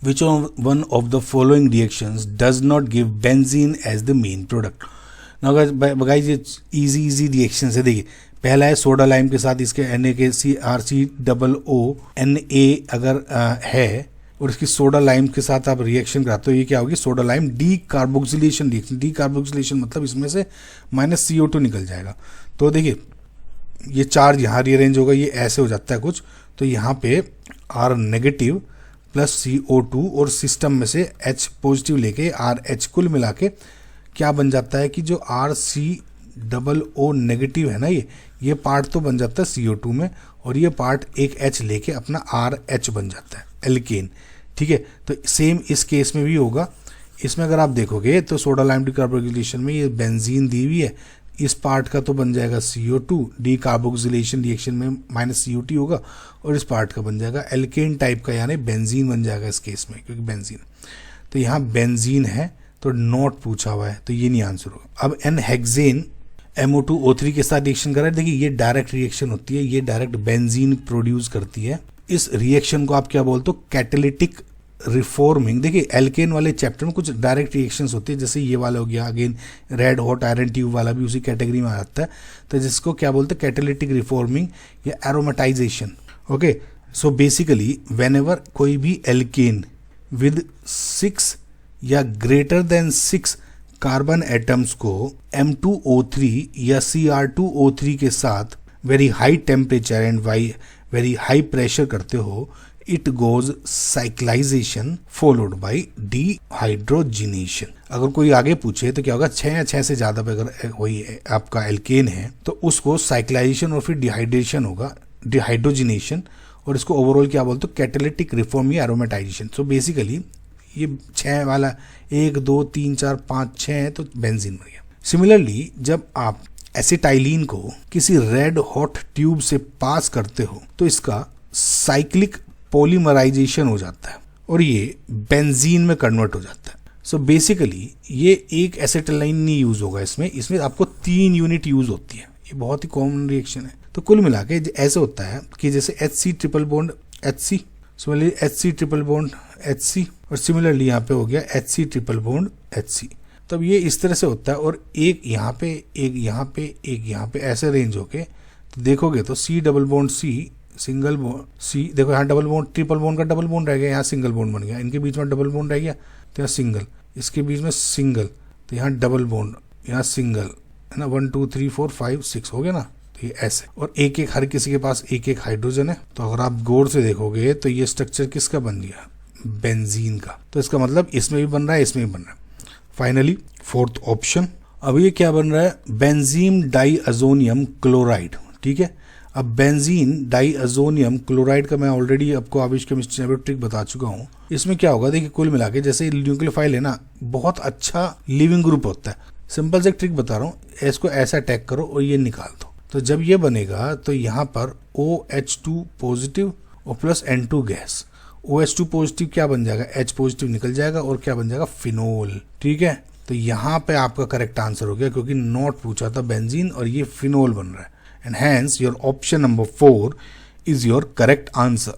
which one of the following reactions does not give benzene as the main product? Now guys ये easy reactions है. देखिए पहला है soda lime के साथ इसके NaCO अगर है और इसकी सोडा लाइम के साथ आप रिएक्शन कराते हो, ये क्या होगी? Soda lime decarboxylation reaction. Decarboxylation मतलब इसमें से -CO2 निकल जाएगा. तो देखिए ये चार्ज यहाँ रीअरेंज होगा, ये ऐसे हो जाता है कुछ, तो यहाँ पे R नेगेटिव प्लस CO2 और सिस्टम में से H पॉजिटिव लेके RH कुल मिला के क्या बन जाता है कि जो RCOO नेगेटिव है ना, ये पार्ट तो बन जाता है CO2 में, और ये पार्ट एक H लेके अपना RH बन जाता है एल्केन. ठीक है, तो सेम इस केस में भी होगा. इसमें अगर आप देखोगे तो सोडा लाइम डीकार्बोक्सिलेशन में ये बेंजीन दी हुई है, इस पार्ट का तो बन जाएगा CO2, डीकार्बोक्सिलेशन रिएक्शन में -CO2 होगा, और इस पार्ट का बन जाएगा एल्केन टाइप का, यानी बेंजीन बन जाएगा इस केस में, क्योंकि बेंजीन. तो यहाँ बेंजीन है तो नॉट पूछा हुआ है, तो ये नहीं आंसर होगा. अब N-हेक्सेन MO2O3 के साथ रिएक्शन कर रहा है. देखिए ये डायरेक्ट रिएक्शन होती है, ये डायरेक्ट बेंजीन प्रोड्यूस करती है. इस रिएक्शन को आप क्या बोलते हो? Catalytic reforming. देखिए एल्केन वाले चैप्टर में कुछ डायरेक्ट रिएक्शंस होती है, जैसे ये वाला हो गया, again red hot iron tube वाला भी उसी कैटेगरी में आ जाता है. तो जिसको क्या बोलते हैं? कैटेलिटिक रिफॉर्मिंग या aromatisation. Okay, so basically whenever कोई भी एल्केन विद 6 या ग्रेटर देन 6 कार्बन एटम्स को M2O3 या Cr2O3 के साथ very high temperature and very high pressure करते हो, it goes cyclisation followed by dehydrogenation. अगर कोई आगे पूछे तो क्या होगा? 6 या 6 से ज्यादा पे अगर वही आपका एल्केन है तो उसको साइक्लाइजेशन और फिर डिहाइड्रेशन होगा, डिहाइड्रोजिनेशन, और इसको ओवरऑल क्या बोलते हो? कैटेलिटिक रिफॉर्म या एरोमेटाइजेशन. सो बेसिकली ये 6 वाला 1 2 3 4 5 6 है तो बेंजीन बन गया. सिमिलरली जब आप एसिटाइलिन को किसी रेड हॉट ट्यूब से पास करते हो तो इसका साइक्लिक पॉलीमराइजेशन हो जाता है और ये बेंजीन में कन्वर्ट हो जाता है. सो बेसिकली ये एक एसिटाइलिन नहीं यूज होगा, इसमें आपको 3 यूनिट यूज होती है. ये बहुत ही कॉमन रिएक्शन है. तो कुल मिला के ऐसे होता है कि जैसे HC triple bond HC, similarly HC triple bond HC, और सिमिलरली यहाँ पे हो गया HC ट्रिपल बॉन्ड HC. तब ये इस तरह से होता है, और एक यहाँ पे एक यहाँ पे एक यहाँ पे ऐसे रेंज होके तो देखोगे तो C double bond C single bond C, देखो यहाँ डबल बॉन्ड ट्रिपल बॉन्ड का डबल बॉन्ड रह गया, यहाँ सिंगल बॉन्ड बन गया, इनके बीच में डबल बॉन्ड रह गया तो यहाँ सिंगल, इसके बीच में सिंगल, तो यहाँ डबल बॉन्ड, यहाँ सिंगल, है ना. 1 2 3 4 5 6 हो गया ना. तो ये ऐसे, और एक एक हर किसी के पास एक एक हाइड्रोजन है. तो अगर आप गौर से देखोगे तो ये स्ट्रक्चर किसका बन गया? बेंजीन का. तो इसका मतलब इसमें भी बन रहा है, इसमें भी बन रहा है. Finally 4th option. अब ये क्या बन रहा है? Benzene diazonium chloride. ठीक है, अब बेंजीन डाइअजोनियम क्लोराइड का मैं ऑलरेडी आपको आविष् केमिस्ट्री में ट्रिक बता चुका हूँ. इसमें क्या होगा? देखिए कुल मिला के जैसे न्यूक्लियोफाइल है ना, बहुत अच्छा लिविंग ग्रुप होता है. सिंपल से एक ट्रिक बता रहा हूँ, इसको ऐसा अटैक करो और ये निकाल दो. तो जब ये बनेगा तो यहाँ पर OH2 पॉजिटिव और plus N2 gas. OH2 positive क्या बन जाएगा? H पॉजिटिव निकल जाएगा और क्या बन जाएगा? फिनोल. ठीक है, तो यहाँ पे आपका करेक्ट आंसर हो गया, क्योंकि नॉट पूछा था बेंजीन और ये फिनोल बन रहा है. And hence your option number 4 is your correct answer.